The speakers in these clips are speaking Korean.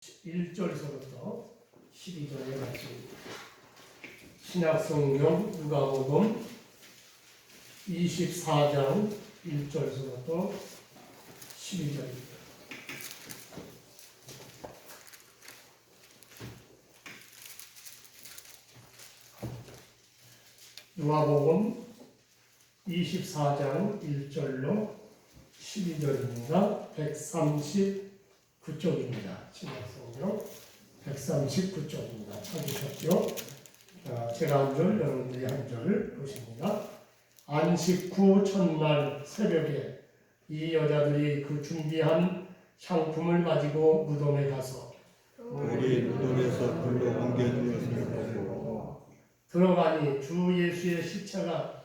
1절에서부터 12절의 말씀입니다. 신약성경 누가복음 24장 1절에서부터 12절입니다. 누가복음 24장 1절로 12절입니다. 139쪽입니다. 신약성경 139쪽입니다. 찾으셨죠? 제가 한 절, 여러분들이 한 절을 보십니다. 안식 후 첫날 새벽에 이 여자들이 그 준비한 향품을 가지고 무덤에 가서 우리 무덤에서 불로 옮겨진 것을 보고 들어가니 주 예수의 시체가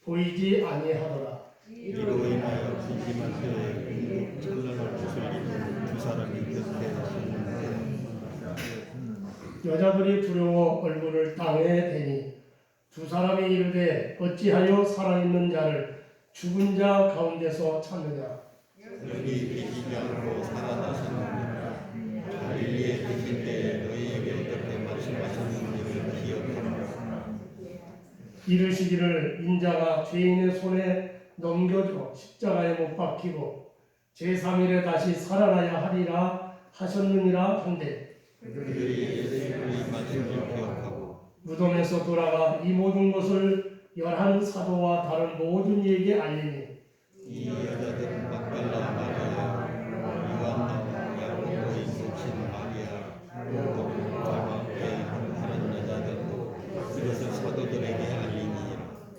보이지 아니하더라. 이로 인하여 진심한 새에 천사가 옷을 입은 두 사람이 곁에 섰는데 여자들이 두려워 얼굴을 땅에 대니 두 사람이 이르되 어찌하여 살아있는 자를 죽은 자 가운데서 찾느냐. 여기 계시지 않고 살아나셨느니라. 갈릴리에 계실 때에 너희에게 어떻게 말씀하셨는지를 기억하라. 이르시기를 인자가 죄인의 손에 넘겨져 십자가에 못 박히고 제3일에 다시 살아나야 하리라 하셨느니라 한데 그들이 예수님의 말씀을 기억하고 무덤에서 돌아가 이 모든 것을 11 사도와 다른 모든 이에게 알리니 이 여자들은 막달라 마리아, 요한나, 야고보의 모친 마리아, 또와 함께 다른 여자들도 그것을 사도들에게 알리니라.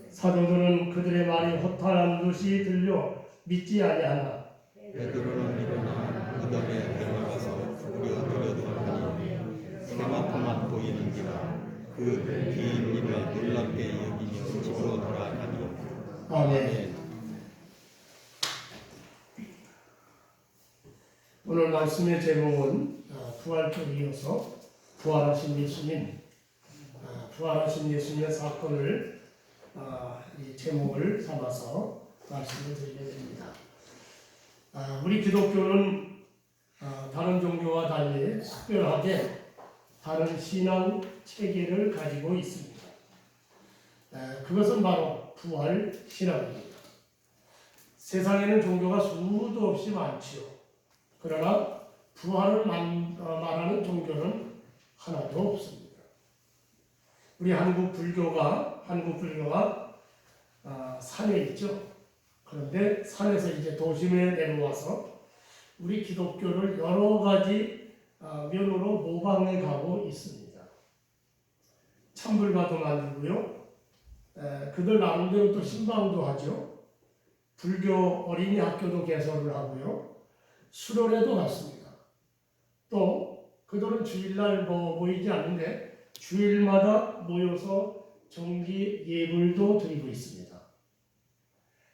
사도들은 그들의 말이 허탄한 듯이 들려 믿지 아니하나 베드로는 일어나 무덤에 들어가서 구겨 들여다보니 세마포만 보이는지라. 그 긴 일을 놀랍게 여기니 집으로 돌아가니. 아멘. 오늘 말씀의 제목은 부활절 이어서 부활하신 예수님, 부활하신 예수님의 사건을 이 제목을 삼아서 말씀을 드리게 됩니다. 우리 기독교는 다른 종교와 달리 특별하게 다른 신앙 체계를 가지고 있습니다. 그것은 바로 부활 신앙입니다. 세상에는 종교가 수도 없이 많지요. 그러나 부활을 말하는 종교는 하나도 없습니다. 우리 한국 불교가 산에 있죠. 그런데 산에서 이제 도심에 내려와서 우리 기독교를 여러 가지 면으로 모방해 가고 있습니다. 찬불가도 만들고요. 그들 나름대로 또 신방도 하죠. 불교 어린이 학교도 개설을 하고요. 수련회도 갔습니다. 또 그들은 주일날 모이지 않는데 주일마다 모여서 정기 예불도 드리고 있습니다.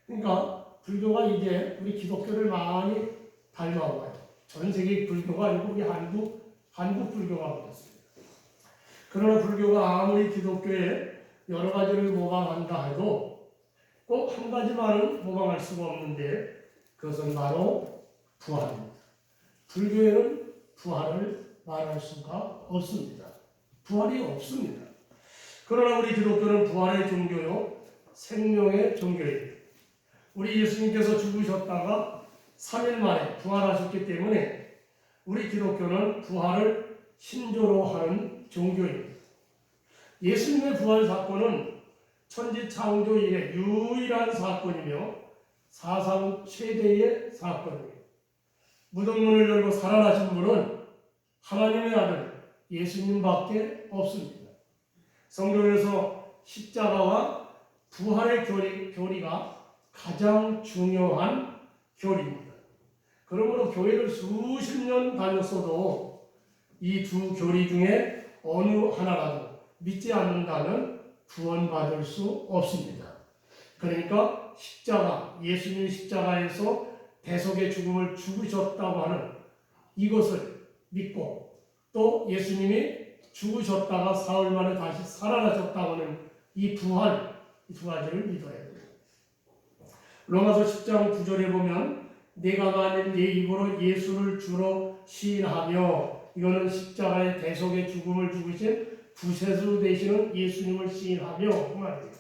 그러니까 불교가 이제 우리 기독교를 많이 닮아와요. 전 세계 불교가 아니고 우리 한국 불교가 그렇습니다. 그러나 불교가 아무리 기독교에 여러 가지를 모방한다 해도 꼭 한 가지만은 모방할 수가 없는데 그것은 바로 부활입니다. 불교에는 부활을 말할 수가 없습니다. 부활이 없습니다. 그러나 우리 기독교는 부활의 종교요, 생명의 종교입니다. 우리 예수님께서 죽으셨다가 3일 만에 부활하셨기 때문에 우리 기독교는 부활을 신조로 하는 종교입니다. 예수님의 부활 사건은 천지 창조 이래 유일한 사건이며 사상 최대의 사건입니다. 무덤문을 열고 살아나신 분은 하나님의 아들 예수님밖에 없습니다. 성경에서 십자가와 부활의 교리가 가장 중요한 교리입니다. 그러므로 교회를 수십 년 다녔어도 이 두 교리 중에 어느 하나라도 믿지 않는다면 구원받을 수 없습니다. 그러니까 예수님이 십자가에서 대속의 죽음을 죽으셨다고 하는 이것을 믿고 또 예수님이 죽으셨다가 사흘 만에 다시 살아나셨다고 하는 이 부활, 이 두 가지를 믿어야 됩니다. 로마서 10장 9절에 보면 내가 만일 내 입으로 예수를 주로 시인하며 이거는 십자가의 대속의 죽음을 죽으신 구세주 되시는 예수님을 시인하며 그 말이에요.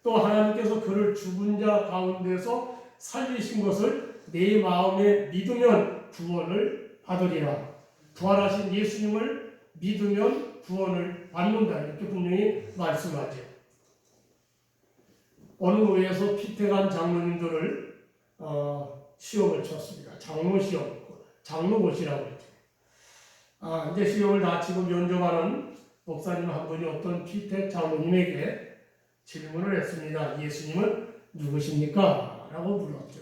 또 하나님께서 그를 죽은 자 가운데서 살리신 것을 내 마음에 믿으면 구원을 받으리라. 부활하신 예수님을 믿으면 구원을 받는다. 이렇게 분명히 말씀하죠. 어느 교회에서 피태간 장로님들을 시험을 쳤습니다. 장로 시험, 장로고시라고 했죠. 이제 시험을 다 치고 면접하는 목사님 한 분이 어떤 피택 장로님에게 질문을 했습니다. 예수님은 누구십니까? 라고 물었죠.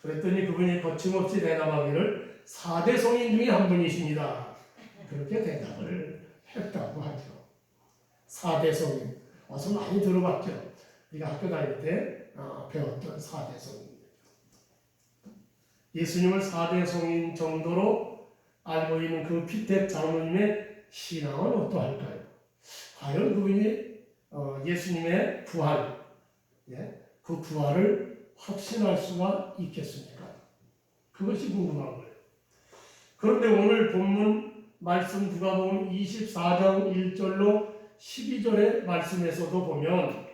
그랬더니 그분이 거침없이 대답하기를 4대 성인 중에 한 분이십니다. 그렇게 대답을 했다고 하죠. 4대 성인. 어서 많이 들어봤죠. 우리가 학교 다닐 때 배웠던 4대 성인. 예수님을 4대 성인 정도로 알고 있는 그 피택 장로님의 신앙은 어떠할까요? 과연 그분이 예수님의 부활, 그 부활을 확신할 수가 있겠습니까? 그것이 궁금한 거예요. 그런데 오늘 본문 말씀 누가복음 24장 1절로 12절의 말씀에서도 보면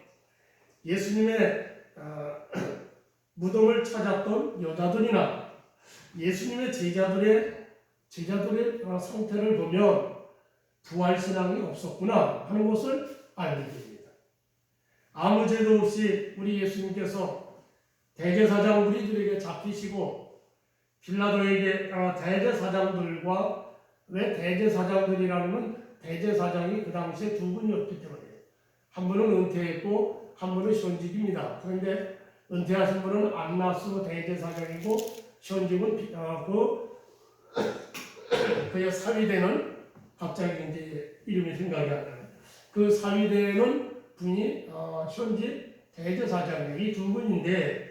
예수님의 무덤을 찾았던 여자들이나 예수님의 제자들의 상태를 보면 부활신앙이 없었구나 하는 것을 알게 됩니다. 아무 죄도 없이 우리 예수님께서 대제사장 무리들에게 잡히시고 빌라도에게 대제사장들과 왜 대제사장들이라는 건 대제사장이 그 당시에 두 분이었기 때문에 한 분은 은퇴했고 한 분은 현직입니다. 그런데 은퇴하신 분은 안나스 대제사장이고 현직은 그의 사위되는 갑자기 이제 이름이 생각이 안 나요. 그 사위되는 분이 현직 대제사장이에요. 이 두 분인데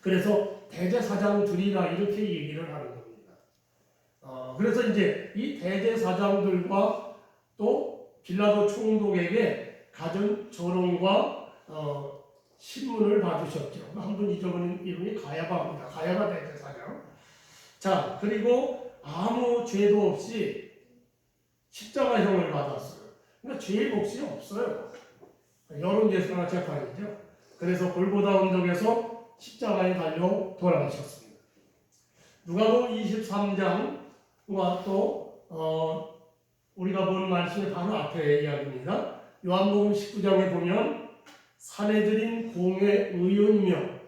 그래서 대제사장들이라 이렇게 얘기를 하는 겁니다. 그래서 이제 이 대제사장들과 또 빌라도 총독에게 갖은 조롱과 신문을 받으셨죠. 한 분 잊어버린 이름이 가야바입니다. 가야바 대제사장. 자, 그리고 아무 죄도 없이 십자가형을 받았어요. 그러니까 죄의 몫이 없어요. 여론제사나 재판이죠. 그래서 골고다 언덕에서 십자가에 달려 돌아가셨습니다. 누가복음 23장과 또 우리가 본 말씀의 바로 앞에 이야기입니다. 요한복음 19장에 보면 사내들인 공회 의원이며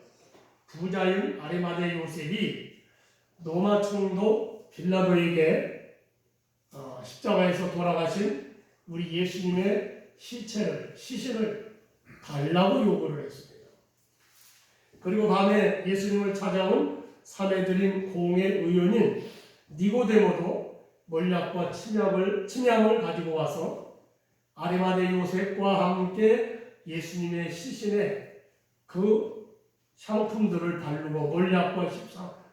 부자인 아리마대 요셉이 로마 총독 빌라도에게 십자가에서 돌아가신 우리 예수님의 시신을 달라고 요구를 했습니다. 그리고 밤에 예수님을 찾아온 사내들인 공회 의원인 니고데모도 몰약과 침향을 가지고 와서 아리마대 요셉과 함께 예수님의 시신에 그 향품들을 바르고 몰약과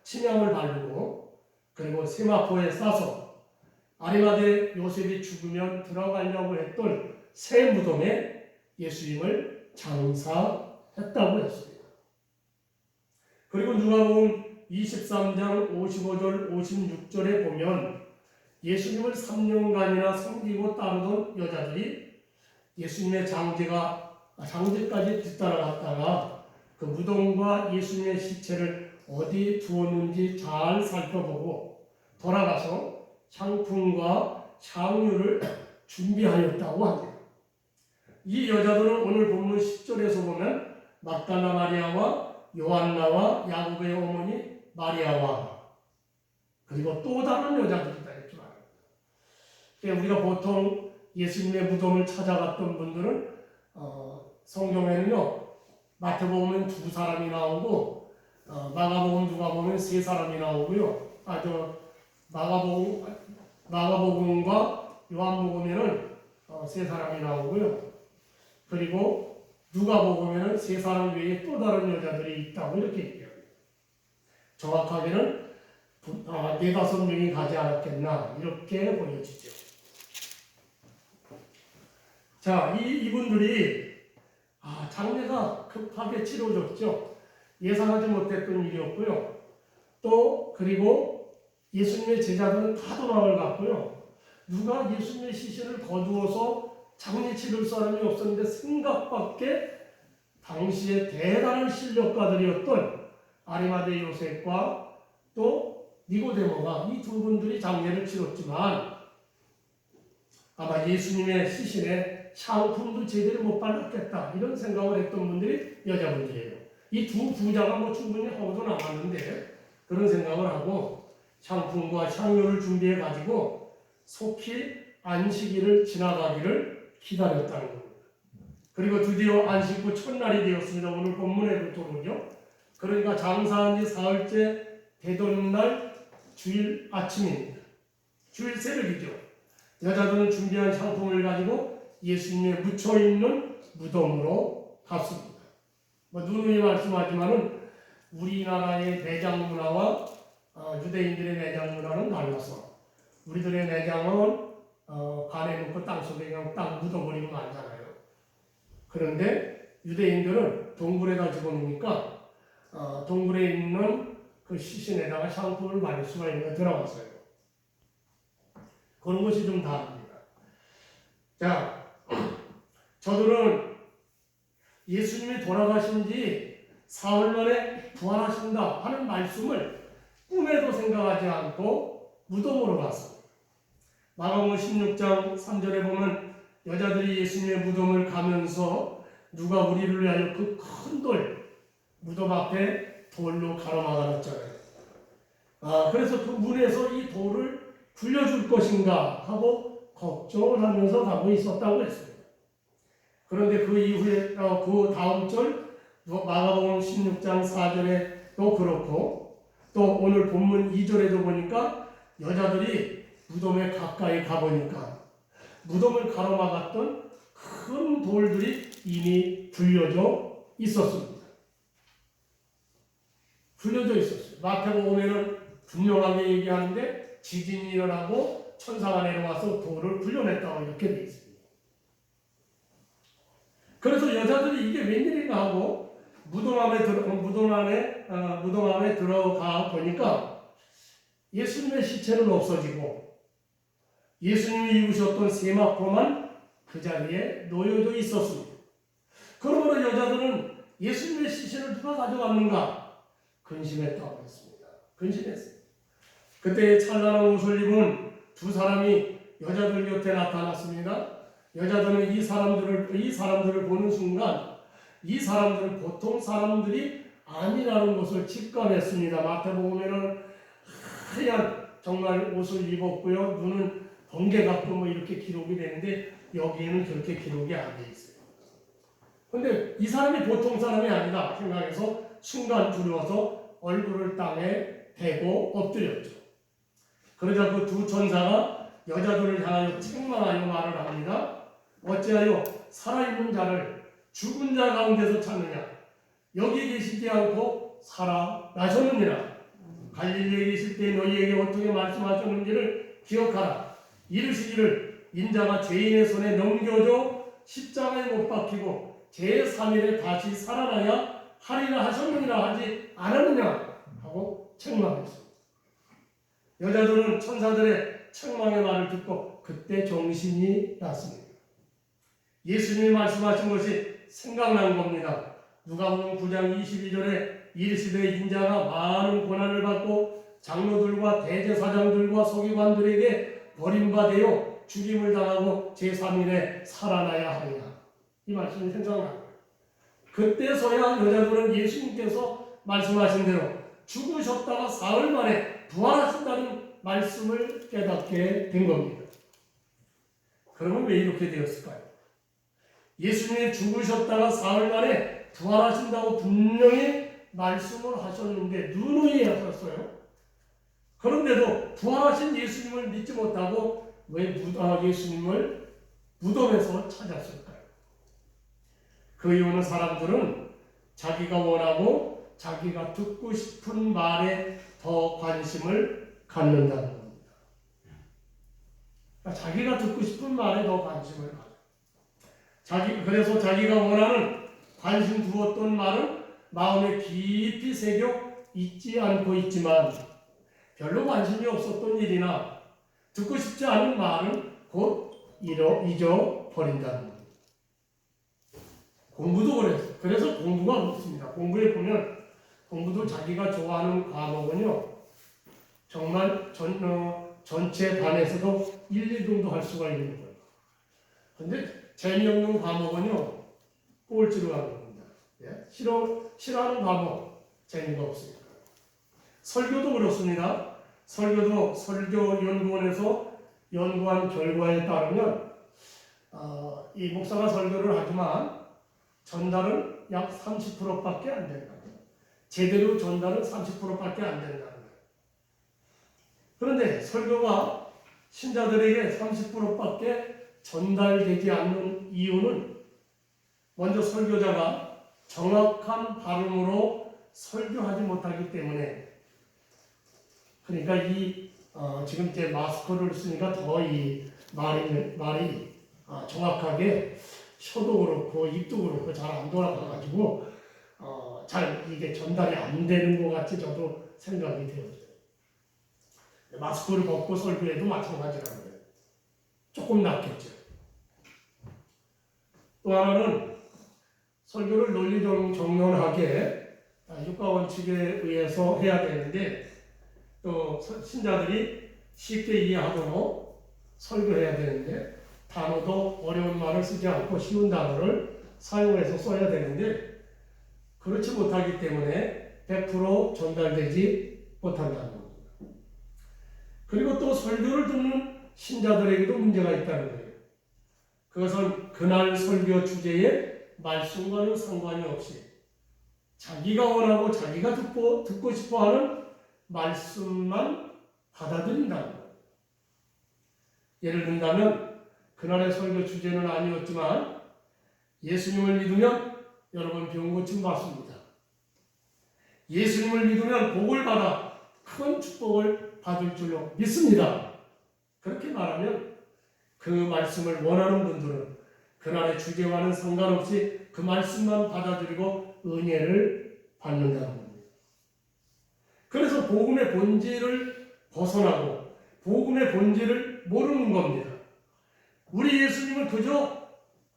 침향을 바르고 그리고 세마포에 싸서 아리마대 요셉이 죽으면 들어가려고 했던 새 무덤에 예수님을 장사했다고 했습니다. 그리고 누가복음 23장 55절 56절에 보면 예수님을 3년간이나 섬기고 따르던 여자들이 예수님의 장제까지 뒤따라갔다가 그 무덤과 예수님의 시체를 어디 두었는지 잘 살펴보고 돌아가서 향품과 향유를 준비하였다고 합니다. 이 여자들은 오늘 본문 10절에서 보면 막달라 마리아와 요한나와 야고보의 어머니 마리아와 그리고 또 다른 여자들이다 이렇게 말합니다. 우리가 보통 예수님의 무덤을 찾아갔던 분들은 성경에는요 마태복음은 2사람이 나오고 마가복음 누가복음은 3사람이 나오고요. 마가복음과 요한복음에는 3사람이 나오고요. 그리고 누가복음에는 3사람 외에 또 다른 여자들이 있다고 이렇게 얘기합니다. 정확하게는 4-5명이 가지 않았겠나 이렇게 보여지죠. 자, 이분들이 장례가 급하게 치러졌죠. 예상하지 못했던 일이었고요. 또 그리고 예수님의 제자들은 다 도망을 갔고요. 누가 예수님의 시신을 거두어서 장례 치를 사람이 없었는데 생각밖에 당시에 대단한 실력가들이었던 아리마대 요셉과 또 니고데모가 이 두 분들이 장례를 치렀지만 아마 예수님의 시신에 샤우품도 제대로 못 발랐겠다 이런 생각을 했던 분들이 여자분들이에요. 이 두 부자가 뭐 충분히 하고도 남았는데 그런 생각을 하고 샤우품과 향료를 준비해 가지고 속히 안식일을 지나가기를 기다렸다는 겁니다. 그리고 드디어 안식 후 첫날이 되었습니다. 오늘 본문의 도록이요. 그러니까 장사한 지 사흘째 되던 날 주일 아침입니다. 주일 새벽이죠. 여자들은 준비한 상품을 가지고 예수님의 묻혀있는 무덤으로 갔습니다. 누누이 말씀하지만은 우리나라의 내장 문화와 유대인들의 내장 문화는 달라서 우리들의 내장은 간에 넣고 땅속에 그냥 땅 묻어버리고 말잖아요. 그런데 유대인들은 동굴에다 집어넣으니까 동굴에 있는 그 시신에다가 샴푸를 바를 수가 있는 데 들어갔어요. 그런 것이 좀 다릅니다. 자, 저들은 예수님이 돌아가신 지 사흘 만에 부활하신다 하는 말씀을 꿈에도 생각하지 않고 무덤으로 갔습니다. 마가복음 16장 3절에 보면 여자들이 예수님의 무덤을 가면서 누가 우리를 위하여 그 큰 돌 무덤 앞에 돌로 가로막아놨잖아요. 그래서 그 문에서 이 돌을 굴려줄 것인가 하고 걱정을 하면서 가고 있었다고 했습니다. 그런데 그 이후에 그 다음 절 마가복음 16장 4절에도 그렇고 또 오늘 본문 2절에도 보니까 여자들이 무덤에 가까이 가보니까 무덤을 가로막았던 큰 돌들이 이미 굴려져 있었습니다. 굴려져 있었어요. 마태복음에는 분명하게 얘기하는데 지진이 일어나고 천사가 내려와서 돌을 굴려냈다고 이렇게 되어 있습니다. 그래서 여자들이 이게 웬일인가 하고 무덤 안에 들어가 보니까 예수님의 시체는 없어지고 예수님이 입으셨던 세마포만 그 자리에 놓여져 있었습니다. 그러므로 여자들은 예수님의 시신을 누가 가져갔는가 근심했다고 했습니다. 근심했습니다. 그때 찬란한 옷을 입은 두 사람이 여자들 곁에 나타났습니다. 여자들은 이 사람들을 보는 순간 이 사람들은 보통 사람들이 아니라는 것을 직감했습니다. 마태복음에는 하얀 정말 옷을 입었고요. 눈은 번개 같고 뭐 이렇게 기록이 되는데 여기에는 그렇게 기록이 안 돼 있어요. 근데 이 사람이 보통 사람이 아니다 생각해서 순간 두려워서 얼굴을 땅에 대고 엎드렸죠. 그러자 그 두 천사가 여자들을 향하여 책망하여 말을 합니다. 어찌하여 살아있는 자를 죽은 자 가운데서 찾느냐? 여기 계시지 않고 살아나셨느니라. 갈릴리에 계실 때 너희에게 어떻게 말씀하셨는지를 기억하라. 이르시기를 인자가 죄인의 손에 넘겨져 십자가에 못 박히고 제3일에 다시 살아나야 하리라 하셨느니라 하지 않았느냐 하고 책망했습니다. 여자들은 천사들의 책망의 말을 듣고 그때 정신이 났습니다. 예수님이 말씀하신 것이 생각난 겁니다. 누가복음 9장 22절에 이르시되 인자가 많은 고난을 받고 장로들과 대제사장들과 서기관들에게 버림받아 죽임을 당하고 제3일에 살아나야 하느냐. 이 말씀이 생각납니다. 그때서야 여자들은 예수님께서 말씀하신 대로 죽으셨다가 사흘 만에 부활하신다는 말씀을 깨닫게 된 겁니다. 그러면 왜 이렇게 되었을까요? 예수님이 죽으셨다가 사흘 만에 부활하신다고 분명히 말씀을 하셨는데 누누이 하셨어요. 그런데도 부활하신 예수님을 믿지 못하고 왜 예수님을 무덤에서 찾았을까요? 그 이유는 사람들은 자기가 원하고 자기가 듣고 싶은 말에 더 관심을 갖는다는 겁니다. 그러니까 자기가 듣고 싶은 말에 더 관심을 가져. 그래서 자기가 원하는 관심 두었던 말은 마음에 깊이 새겨 잊지 않고 있지만 별로 관심이 없었던 일이나 듣고 싶지 않은 말은 곧 잊어버린다는 겁니다. 공부도 그랬어요. 그래서 공부가 없습니다. 공부에 보면 공부도 자기가 좋아하는 과목은요, 정말 전체 반에서도 1, 2등도 할 수가 있는 거예요. 근데 재미없는 과목은요, 꼴찌로 가는 겁니다. 예? 싫어하는 과목, 재미가 없으니까. 설교도 그렇습니다. 설교도 설교연구원에서 연구한 결과에 따르면 이 목사가 설교를 하지만 전달은 약 30%밖에 안 된다. 제대로 전달은 30%밖에 안 된다는 거예요. 그런데 설교가 신자들에게 30%밖에 전달되지 않는 이유는 먼저 설교자가 정확한 발음으로 설교하지 못하기 때문에, 그러니까 지금 제 마스크를 쓰니까 더 이 말이 정확하게 혀도 그렇고 입도 그렇고 잘 안 돌아가가지고 잘 이게 전달이 안 되는 것 같이 저도 생각이 되었어요. 마스크를 벗고 설교해도 마찬가지라는 거예요. 조금 낫겠죠. 또 하나는 설교를 논리정연하게 육가 원칙에 의해서 해야 되는데, 또 신자들이 쉽게 이해하도록 설교해야 되는데, 단어도 어려운 말을 쓰지 않고 쉬운 단어를 사용해서 써야 되는데, 그렇지 못하기 때문에 100% 전달되지 못한다는 겁니다. 그리고 또 설교를 듣는 신자들에게도 문제가 있다는 거예요. 그것은 그날 설교 주제에 말씀과는 상관이 없이 자기가 원하고 자기가 듣고 싶어하는 말씀만 받아들인다는 거예요. 예를 든다면 그날의 설교 주제는 아니었지만 예수님을 믿으면 여러분 병 고침 받습니다. 예수님을 믿으면 복을 받아 큰 축복을 받을 줄로 믿습니다. 그렇게 말하면 그 말씀을 원하는 분들은 그날의 주제와는 상관없이 그 말씀만 받아들이고 은혜를 받는다는 겁니다. 그래서 복음의 본질을 벗어나고 복음의 본질을 모르는 겁니다. 우리 예수님은 그저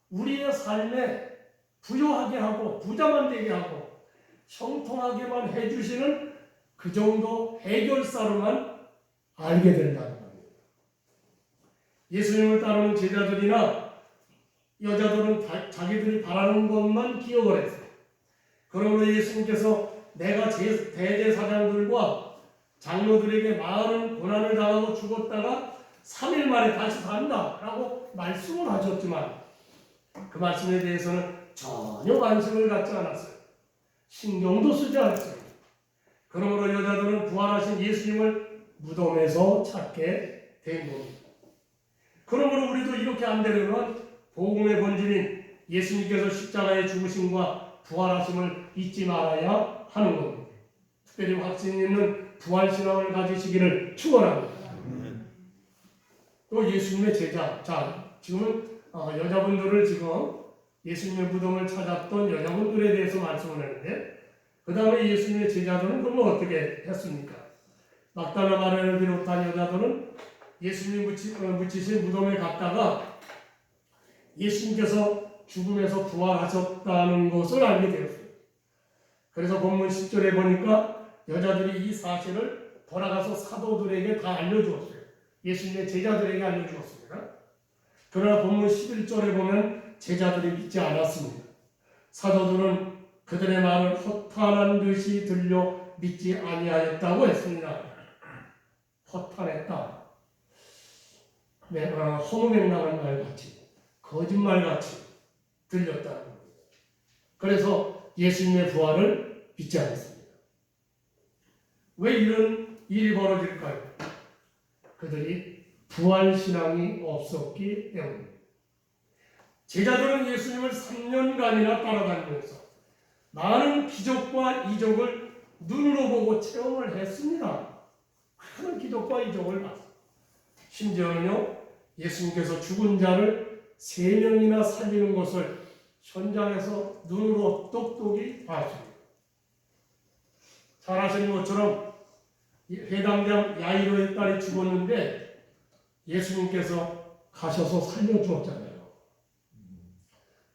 우리의 삶에 부유하게 하고 부자만 되게 하고 형통하게만 해주시는 그 정도 해결사로만 알게 된다는 겁니다. 예수님을 따르는 제자들이나 여자들은 자기들이 바라는 것만 기억을 했어요. 그러므로 예수님께서 내가 대제사장들과 장로들에게 많은 고난을 당하고 죽었다가 3일 만에 다시 산다 라고 말씀을 하셨지만 그 말씀에 대해서는 전혀 관심을 갖지 않았어요. 신경도 쓰지 않았어요. 그러므로 여자들은 부활하신 예수님을 무덤에서 찾게 된 겁니다. 그러므로 우리도 이렇게 안 되려면 복음의 본질인 예수님께서 십자가의 죽으심과 부활하심을 잊지 말아야 하는 겁니다. 특별히 확신 있는 부활신앙을 가지시기를 축원합니다. 또 예수님의 제자, 지금은 여자분들을 지금 예수님의 무덤을 찾았던 여자분들에 대해서 말씀을 했는데, 그 다음에 예수님의 제자들은 그러면 어떻게 했습니까? 막달라 마리아를 비롯한 여자들은 예수님 묻히신 무덤에 갔다가 예수님께서 죽음에서 부활하셨다는 것을 알게 되었어요. 그래서 본문 10절에 보니까 여자들이 이 사실을 돌아가서 사도들에게 다 알려주었어요. 예수님의 제자들에게 알려주었습니다. 그러나 본문 11절에 보면 제자들이 믿지 않았습니다. 사도들은 그들의 말을 허탄한 듯이 들려 믿지 아니하였다고 했습니다. 허탄했다. 허무맹랑한 말같이, 거짓말같이 들렸다는 겁니다. 그래서 예수님의 부활을 믿지 않았습니다. 왜 이런 일이 벌어질까요? 그들이 부활신앙이 없었기 때문입니다. 제자들은 예수님을 3년간이나 따라다니면서 많은 기적과 이적을 눈으로 보고 체험을 했습니다. 많은 기적과 이적을 봤습니다. 심지어는요, 예수님께서 죽은 자를 3명이나 살리는 것을 현장에서 눈으로 똑똑히 봤습니다. 잘 아시는 것처럼 회당장 야이로의 딸이 죽었는데 예수님께서 가셔서 살려주었잖아요.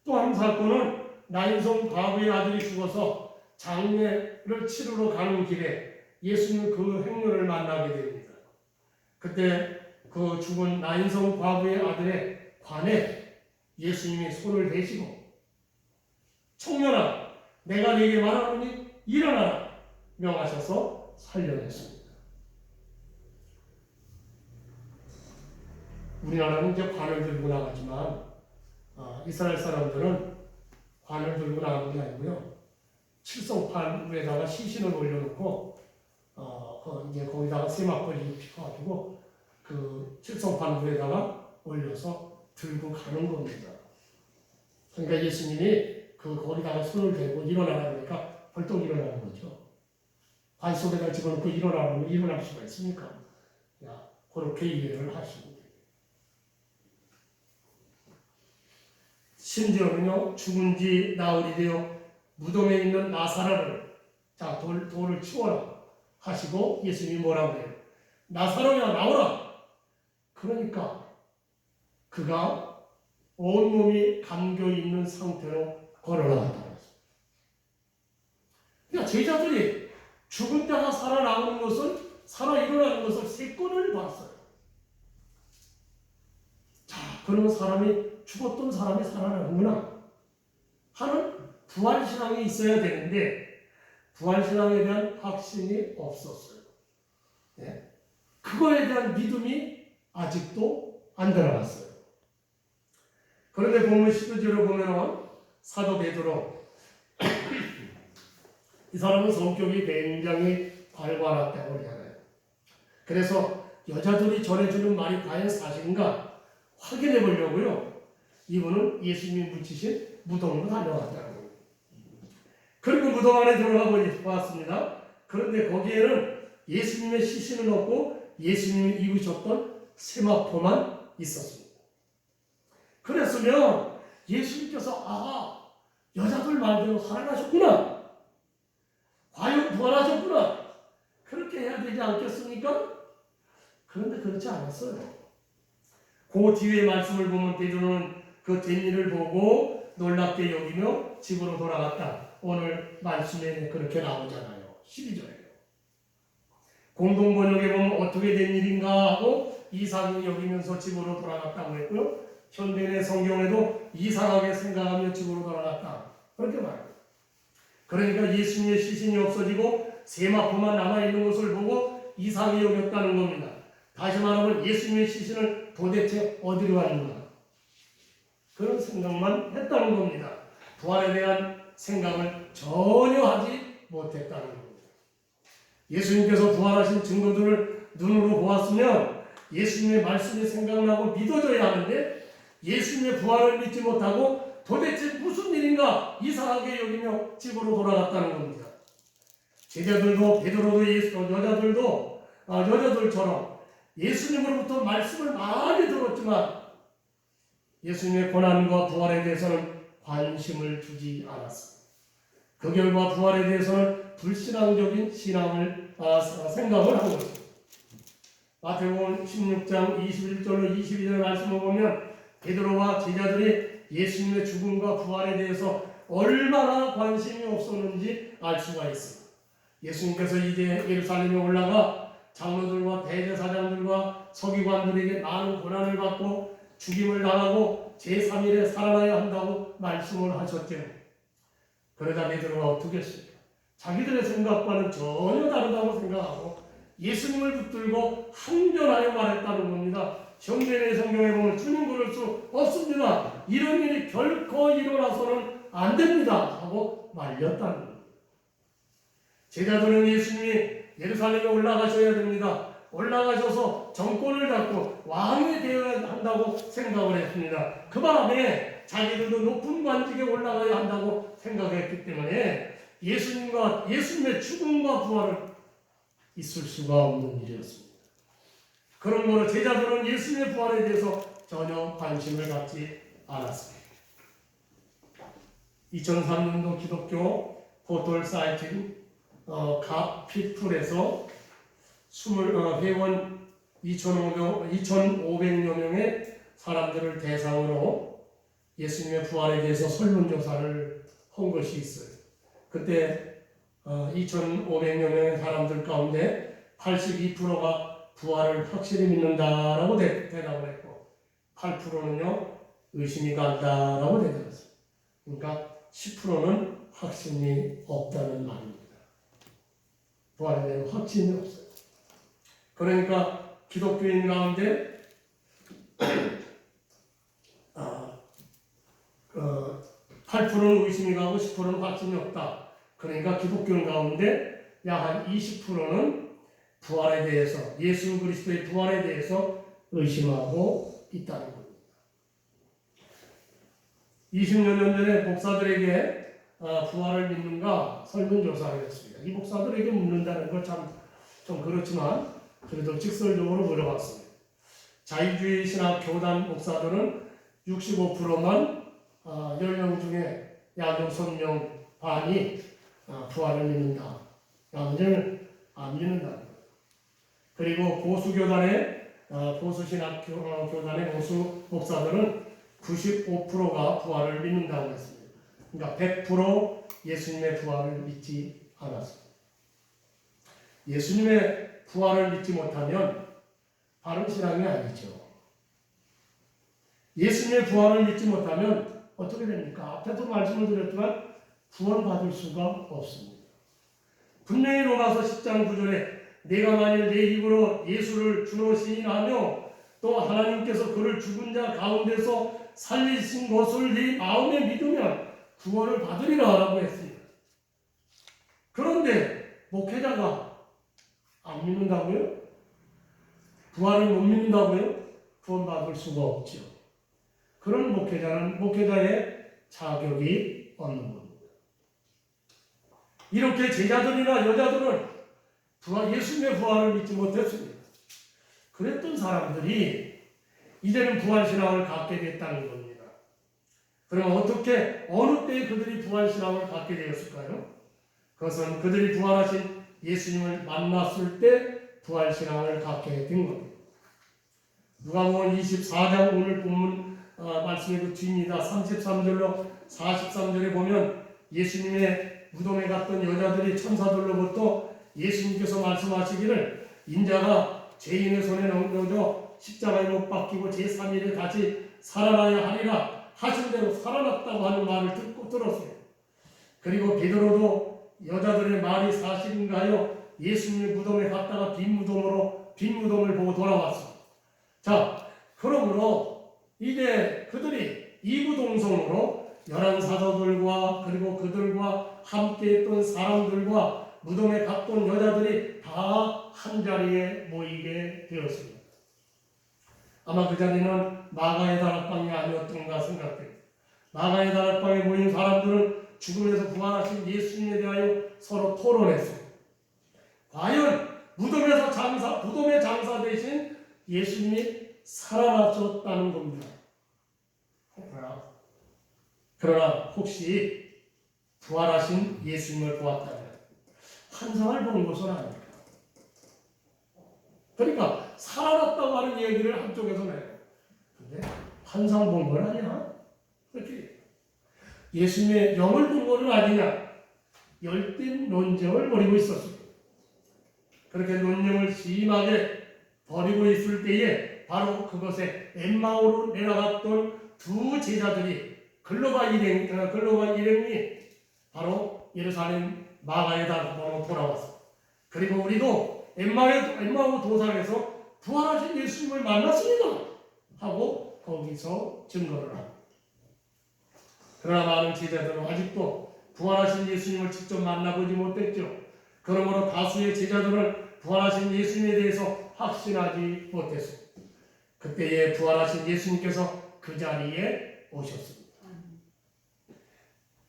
또 한 사건은 나인성 과부의 아들이 죽어서 장례를 치르러 가는 길에 예수님은 그 행렬을 만나게 됩니다. 그때 그 죽은 나인성 과부의 아들의 관에 예수님이 손을 대시고 청년아 내가 네게 말하노니 일어나라 명하셔서 살려냈습니다. 우리나라는 이제 관을 들고 나가지만 이스라엘 사람들은 관을 들고 나가는 게 아니고요. 칠성판 위에다가 시신을 올려놓고 이제 거기다가 세마포를 입혀가지고 그 칠성판 위에다가 올려서 들고 가는 겁니다. 그러니까 예수님이 거기다가 손을 대고 일어나라 그러니까 벌떡 일어나는 거죠. 관 속에다 집어넣고 일어나면 일어날 수가 있습니까? 그렇게 이해를 하시고 심지어는요 죽은 지 나흘이 되어 무덤에 있는 나사로를 자 돌을 치워라 하시고 예수님이 뭐라고 해요? 나사로야 나오라. 그러니까 그가 온몸이 감겨 있는 상태로 걸어나왔다. 그러니까 제자들이 죽은 자가 살아나오는 것을 살아 일어나는 것을 세 건을 봤어요. 자 그러면 죽었던 사람이 살아나는구나 하는 부활신앙이 있어야 되는데 부활신앙에 대한 확신이 없었어요. 네? 그거에 대한 믿음이 아직도 안 들어갔어요. 그런데 본문 12절을 보면 사도 베드로 이 사람은 성격이 굉장히 활발했다고 그러잖아요. 그래서 여자들이 전해주는 말이 과연 사실인가 확인해 보려고요. 이분은 예수님이 묻히신 무덤으로 달려갔다는 거예요. 그리고 무덤 안에 들어가 보았습니다. 그런데 거기에는 예수님의 시신은 없고 예수님이 입으셨던 세마포만 있었습니다. 그랬으면 예수님께서 여자들 말대로 살아나셨구나. 과연 부활하셨구나. 그렇게 해야 되지 않겠습니까? 그런데 그렇지 않았어요. 그 뒤에 말씀을 보면 베드로는 그 된 일을 보고 놀랍게 여기며 집으로 돌아갔다. 오늘 말씀에 그렇게 나오잖아요. 12절에요. 공동번역에 보면 어떻게 된 일인가 하고 이상히 여기면서 집으로 돌아갔다고 했고요. 현대의 성경에도 이상하게 생각하며 집으로 돌아갔다. 그렇게 말해요. 그러니까 예수님의 시신이 없어지고 세마포만 남아있는 것을 보고 이상히 여겼다는 겁니다. 다시 말하면 예수님의 시신을 도대체 어디로 갔는가 그런 생각만 했다는 겁니다. 부활에 대한 생각을 전혀 하지 못했다는 겁니다. 예수님께서 부활하신 증거들을 눈으로 보았으면 예수님의 말씀이 생각나고 믿어져야 하는데 예수님의 부활을 믿지 못하고 도대체 무슨 일인가 이상하게 여기며 집으로 돌아갔다는 겁니다. 제자들도 베드로도 여자들처럼 예수님으로부터 말씀을 많이 들었지만 예수님의 고난과 부활에 대해서는 관심을 주지 않았습니다. 그 결과 부활에 대해서는 불신앙적인 생각을 한 것입니다. 마태복음 16장 21절로 22절 말씀을 보면 베드로와 제자들이 예수님의 죽음과 부활에 대해서 얼마나 관심이 없었는지 알 수가 있습니다. 예수님께서 이제 예루살렘에 올라가 장로들과 대제사장들과 서기관들에게 많은 고난을 받고 죽임을 당하고 제3일에 살아나야 한다고 말씀을 하셨죠. 그러자 베드로가 어떻게 했습니까? 자기들의 생각과는 전혀 다르다고 생각하고 예수님을 붙들고 항변하여 말했다는 겁니다. 현대의 성경에 보면 주님 그럴 수 없습니다. 이런 일이 결코 일어나서는 안 됩니다. 하고 말렸다는 겁니다. 제자들은 예수님이 예루살렘에 올라가셔야 됩니다. 올라가셔서 정권을 잡고 왕이 되어야 한다고 생각을 했습니다. 그 바람에 자기들도 높은 관직에 올라가야 한다고 생각했기 때문에 예수님의 죽음과 부활은 있을 수가 없는 일이었습니다. 그러므로 제자들은 예수님의 부활에 대해서 전혀 관심을 갖지 않았습니다. 2003년도 기독교 포털 사이트 갓피플에서 회원 2,500여 명의 사람들을 대상으로 예수님의 부활에 대해서 설문조사를 한 것이 있어요. 그때 2,500여 명의 사람들 가운데 82%가 부활을 확실히 믿는다라고 대답을 했고 8%는요 의심이 간다라고 대답했어요. 그러니까 10%는 확신이 없다는 말입니다. 부활에 대한 확신이 없어요. 그러니까 기독교인 가운데 8%는 의심이 가고 10%는 확신이 없다. 그러니까 기독교인 가운데 약 한 20%는 부활에 대해서, 예수 그리스도의 부활에 대해서 의심하고 있다는 겁니다. 20여 년 전에 목사들에게 부활을 믿는가 설문조사를 했습니다. 이 목사들에게 묻는다는 건 참 좀 그렇지만 그래도 직설적으로 물어봤습니다. 자유주의 신학 교단 목사들은 65%만 10명 중에 약 6명 반이 부활을 믿는다. 나머지는 안 믿는다. 그리고 보수교단의 보수신학 교단의 보수 목사들은 95%가 부활을 믿는다고 했습니다. 그러니까 100% 예수님의 부활을 믿지 않았습니다. 예수님의 부활을 믿지 못하면 바른 신앙이 아니죠. 예수님의 부활을 믿지 못하면 어떻게 됩니까? 앞에도 말씀을 드렸지만 구원받을 수가 없습니다. 분명히 로마서 10장 9절에 내가 만일 내 입으로 예수를 주로 시인하며 또 하나님께서 그를 죽은 자 가운데서 살리신 것을 네 마음에 믿으면 구원을 받으리라 라고 했습니다. 그런데 목회자가 안 믿는다고요? 부활을 못 믿는다고요? 구원받을 수가 없죠. 그런 목회자는 목회자의 자격이 없는 겁니다. 이렇게 제자들이나 여자들은 예수님의 부활을 믿지 못했습니다. 그랬던 사람들이 이제는 부활신앙을 갖게 됐다는 겁니다. 그럼 어떻게 어느 때에 그들이 부활신앙을 갖게 되었을까요? 그것은 그들이 부활하신 예수님을 만났을 때 부활신앙을 갖게 된 겁니다. 누가복음 24장 오늘 본문 말씀의 그 뒤입니다. 33절로 43절에 보면 예수님의 무덤에 갔던 여자들이 천사들로부터 예수님께서 말씀하시기를 인자가 죄인의 손에 넘겨져 십자가에 못 박히고 제3일에 다시 살아나야 하리라 하신 대로 살아났다고 하는 말을 들었어요. 그리고 베드로도 여자들의 말이 사실인가 하여 예수님의 무덤에 갔다가 빈 무덤을 보고 돌아왔습니다. 자, 그러므로 이제 그들이 이구동성으로 11사도들과 그리고 그들과 함께했던 사람들과 무덤에 갔던 여자들이 다 한 자리에 모이게 되었습니다. 아마 그 자리는 마가의 다락방이 아니었던가 생각됩니다. 마가의 다락방에 모인 사람들은 죽음에서 부활하신 예수님에 대하여 서로 토론했습니다. 과연 무덤의 장사 대신 예수님이 살아나셨다는 겁니다. 그러나 혹시 부활하신 예수님을 보았다면 환상을 본 것은 아닙니다. 그러니까 살아났다고 하는 얘기를 한쪽에서 해요. 근데 환상 본 건 아니야. 그렇지? 예수님의 영을 본 것은 아니냐. 열띤 논쟁을 벌이고 있었습니다. 그렇게 논쟁을 심하게 벌이고 있을 때에 바로 그것에 엠마오로 내려갔던 두 제자들이 글로바 일행이 바로 예루살렘 마가의 다락방으로 돌아왔습니다. 그리고 우리도 엠마오 도상에서 부활하신 예수님을 만났습니다 하고 거기서 증거를 합니다. 그러나 많은 제자들은 아직도 부활하신 예수님을 직접 만나보지 못했죠. 그러므로 다수의 제자들은 부활하신 예수님에 대해서 확신하지 못했습니다. 그때에 부활하신 예수님께서 그 자리에 오셨습니다.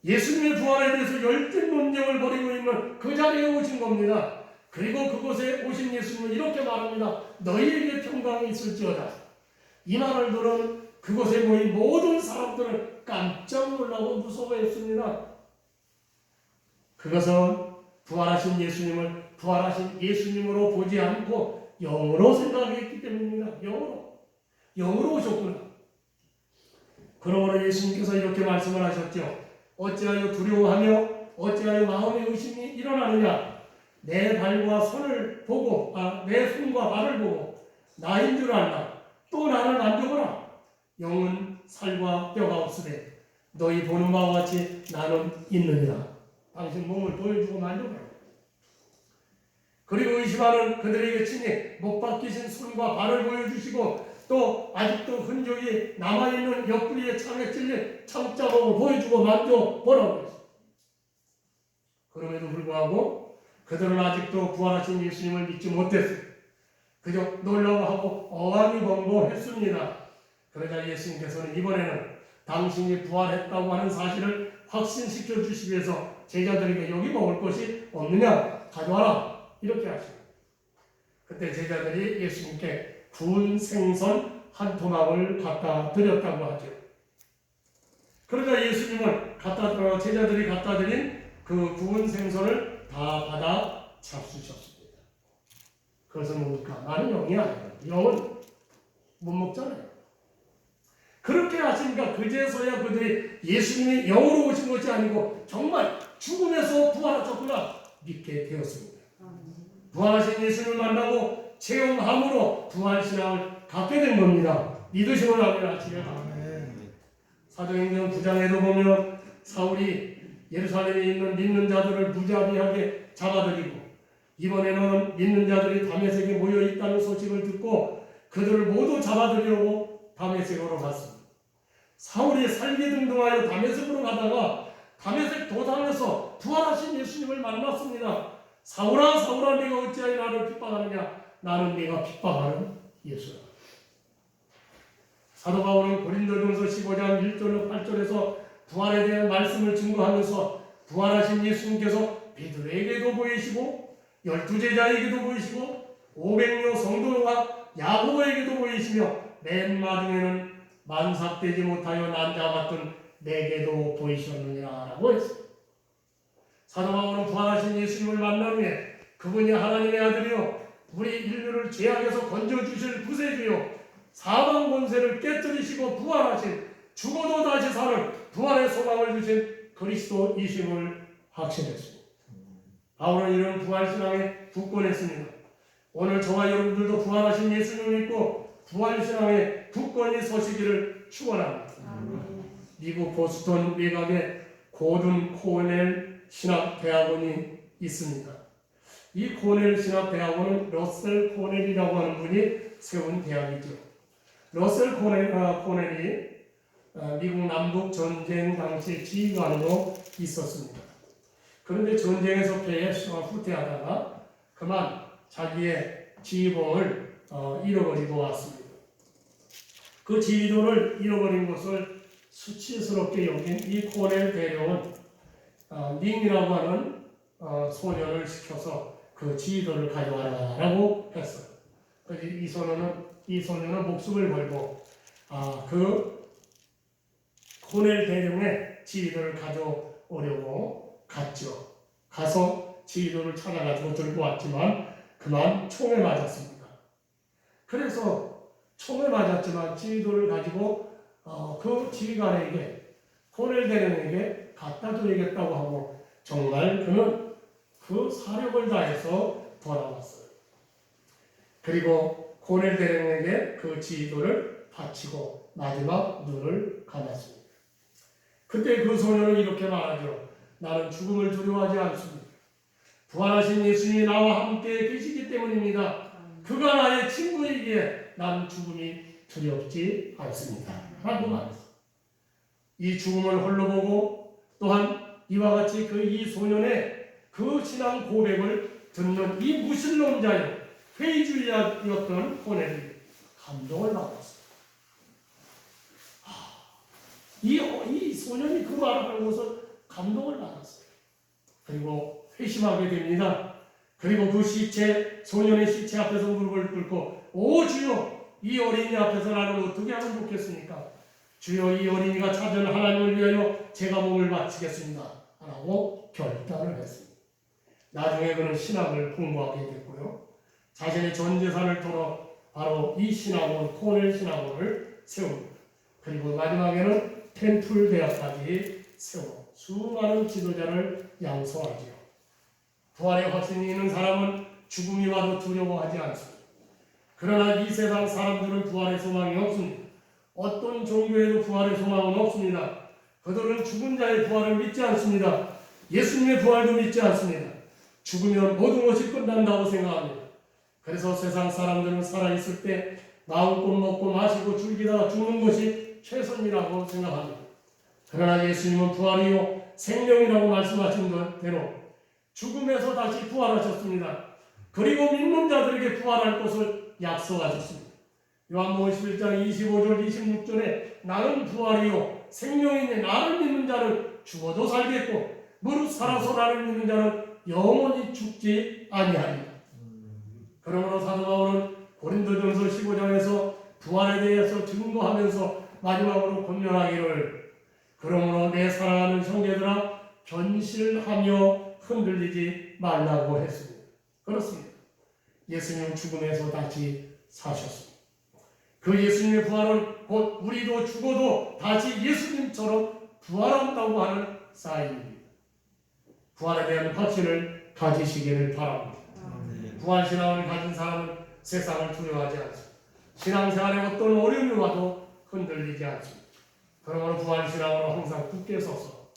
예수님의 부활에 대해서 열띤 논쟁을 벌이고 있는 그 자리에 오신 겁니다. 그리고 그곳에 오신 예수님은 이렇게 말합니다. 너희에게 평강이 있을지어다. 이 말을 들은 그곳에 모인 모든 사람들은 깜짝 놀라고 무서워했습니다. 그것은 부활하신 예수님을 부활하신 예수님으로 보지 않고 영으로 생각했기 때문입니다. 영으로 오셨구나. 그러므로 예수님께서 이렇게 말씀을 하셨죠. 어찌하여 두려워하며 어찌하여 마음의 의심이 일어나느냐. 내 발과 손을 보고 내 손과 발을 보고 나인 줄 알라. 또 나를 만져보라. 영은 살과 뼈가 없으되 너희 보는 바와 같이 나는 있느니라. 당신 몸을 보여주고 만져보라. 그리고 의심하는 그들에게 친히 못 박히신 손과 발을 보여주시고 또 아직도 흔적이 남아있는 옆구리에 창에 찔린 창자국을 보여주고 만져보라고 했습니다. 그럼에도 불구하고 그들은 아직도 부활하신 예수님을 믿지 못했어요. 그저 놀라워하고 어안이 번거했습니다. 그러자 예수님께서는 이번에는 당신이 부활했다고 하는 사실을 확신시켜 주시기 위해서 제자들에게 여기 먹을 것이 없느냐 가져와라 이렇게 하십니다. 그때 제자들이 예수님께 구운 생선 한 토막을 갖다 드렸다고 하죠. 그러자 예수님은 제자들이 갖다 드린 그 구운 생선을 다 받아 잡수셨습니다. 그것은 뭡니까? 나는 영이 아니에요. 영은 못 먹잖아요. 그렇게 하시니까 그제서야 그들이 예수님이 영으로 오신 것이 아니고 정말 죽음에서 부활하셨구나 믿게 되었습니다. 부활하신 예수님을 만나고 체험함으로 부활신앙을 갖게 된 겁니다. 믿으시면 아멘 하시려나. 사도행전 9장에도 보면 사울이 예루살렘에 있는 믿는 자들을 무자비하게 잡아들이고 이번에는 믿는 자들이 다메섹에 모여 있다는 소식을 듣고 그들을 모두 잡아들이려고 다메섹으로 갔습니다. 사울이 살기등등하여 다메섹으로 가다가 다메섹 도상에서 부활하신 예수님을 만났습니다. 사울아 사울아 네가 어찌하여 나를 핍박하느냐. 나는 네가 핍박하는 예수라. 사도 바울은 고린도전서 15장 1절로 8절에서 부활에 대한 말씀을 증거하면서 부활하신 예수님께서 베드로에게도 보이시고 12제자에게도 보이시고 500여 성도와 야고보에게도 보이시며 맨 마중에는 만삭되지 못하여 난자 같은 내게도 보이셨느냐라고 했습니다. 사도 바울은 부활하신 예수님을 만난 후에 그분이 하나님의 아들이요 우리 인류를 죄악에서 건져주실 구세주요 사망 권세를 깨뜨리시고 부활하신 죽어도 다시 사는 부활의 소망을 주신 그리스도이심을 확신했습니다. 바울은 이런 부활신앙에 굳건했습니다. 오늘 저와 여러분들도 부활하신 예수님을 믿고 부활신앙에 굳건히 서시기를 축원합니다. 미국 보스턴 외곽에 고든 코넬 신학대학원이 있습니다. 이 코넬 신학대학원은 러셀 코넬이라고 하는 분이 세운 대학이죠. 러셀 코넬이 미국 남북 전쟁 당시 지휘관으로 있었습니다. 그런데 전쟁에서 후퇴하다가 그만 자기의 지휘봉을 잃어버리고 왔습니다. 그 지휘도를 잃어버린 것을 수치스럽게 여긴 이 코넬 대령은 닉이라고 하는 소년을 시켜서 그 지휘도를 가져와라라고 했어요. 이 소년은 목숨을 걸고 그 코넬 대령의 지휘도를 가져오려고 갔죠. 가서 지휘도를 찾아가지고 들고 왔지만 그만 총에 맞았습니다. 그래서 총에 맞았지만 지휘도를 가지고 그 지휘관에게 코넬 대령에게 갖다 드리겠다고 하고 정말 그는 그 사력을 다해서 돌아왔어요. 그리고 코넬 대령에게 그 지휘도를 바치고 마지막 눈을 감았습니다. 그때 그 소년은 이렇게 말하죠. 나는 죽음을 두려워하지 않습니다. 부활하신 예수님이 나와 함께 계시기 때문입니다. 그가 나의 친구이기에 나는 죽음이 두렵지 않습니다. 라고 말했습니다. 이 죽음을 홀로 보고 또한 이와 같이 이 소년의 그 신앙 고백을 듣는 이 무신론자여 회의주의였던 코넬이 감동을 받았어요. 이 소년이 그 말을 하는 것을 감동을 받았어요. 그리고 회심하게 됩니다. 그리고 그 소년의 시체 앞에서 무릎을 꿇고 오 주여 이 어린이 앞에서 나는 어떻게 하면 좋겠습니까? 주여 이 어린이가 찾은 하나님을 위하여 제가 몸을 바치겠습니다. 라고 결단을 했습니다. 나중에 그는 신학을 공부하게 됐고요. 자신의 전 재산을 털어 바로 이 신학원, 코넬 신학원을 세웁니다. 그리고 마지막에는 템플 대학까지 세워 수많은 지도자를 양성하지요. 부활의 확신이 있는 사람은 죽음이 와도 두려워하지 않습니다. 그러나 이 세상 사람들은 부활의 소망이 없습니다. 어떤 종교에도 부활의 소망은 없습니다. 그들은 죽은 자의 부활을 믿지 않습니다. 예수님의 부활도 믿지 않습니다. 죽으면 모든 것이 끝난다고 생각합니다. 그래서 세상 사람들은 살아있을 때 마음껏 먹고 마시고 즐기다가 죽는 것이 최선이라고 생각합니다. 그러나 예수님은 부활이요 생명이라고 말씀하신 대로 죽음에서 다시 부활하셨습니다. 그리고 믿는 자들에게 부활할 것을 약속하셨습니다. 요한복음 11장 25절 26절에 나는 부활이요 생명이니 나를 믿는 자는 죽어도 살겠고 무릇 살아서 나를 믿는 자는 영원히 죽지 아니하리라. 그러므로 사도 바울은 고린도전서 15장에서 부활에 대해서 증거하면서 마지막으로 권면하기를 그러므로 내 사랑하는 형제들아 견실하며 흔들리지 말라고 했습니다. 그렇습니다. 예수님은 죽음에서 다시 사셨습니다. 그 예수님의 부활은 곧 우리도 죽어도 다시 예수님처럼 부활한다고 하는 사인입니다. 부활에 대한 확신을 가지시기를 바랍니다. 부활신앙을 가진 사람은 세상을 두려워하지 않습니다. 신앙생활에 어떤 어려움이 와도 흔들리지 않습니다. 그러므로 부활신앙으로 항상 굳게 서서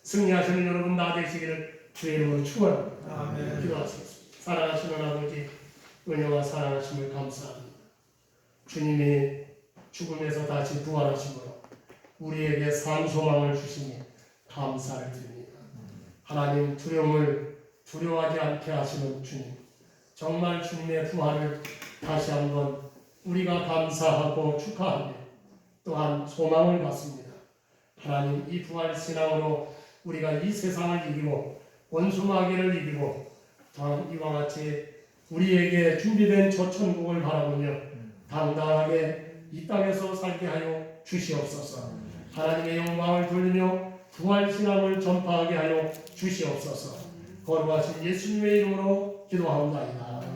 승리하시는 여러분 나 되시기를 주의 이름으로 축원합니다. 기도하시겠습니다. 사랑하시는 아버지 은혜와 사랑하심을 감사합니다. 주님이 죽음에서 다시 부활하심으로 우리에게 산 소망을 주시니 감사를 드립니다. 하나님 두려움을 두려워하지 않게 하시는 주님, 정말 주님의 부활을 다시 한번 우리가 감사하고 축하하며 또한 소망을 갖습니다. 하나님 이 부활 신앙으로 우리가 이 세상을 이기고 원수 마귀를 이기고 또한 이와 같이 우리에게 준비된 저 천국을 바라보며 당당하게 이 땅에서 살게 하여 주시옵소서. 하나님의 영광을 돌리며 부활 신앙을 전파하게 하여 주시옵소서. 거룩하신 예수님의 이름으로 기도하옵나이다.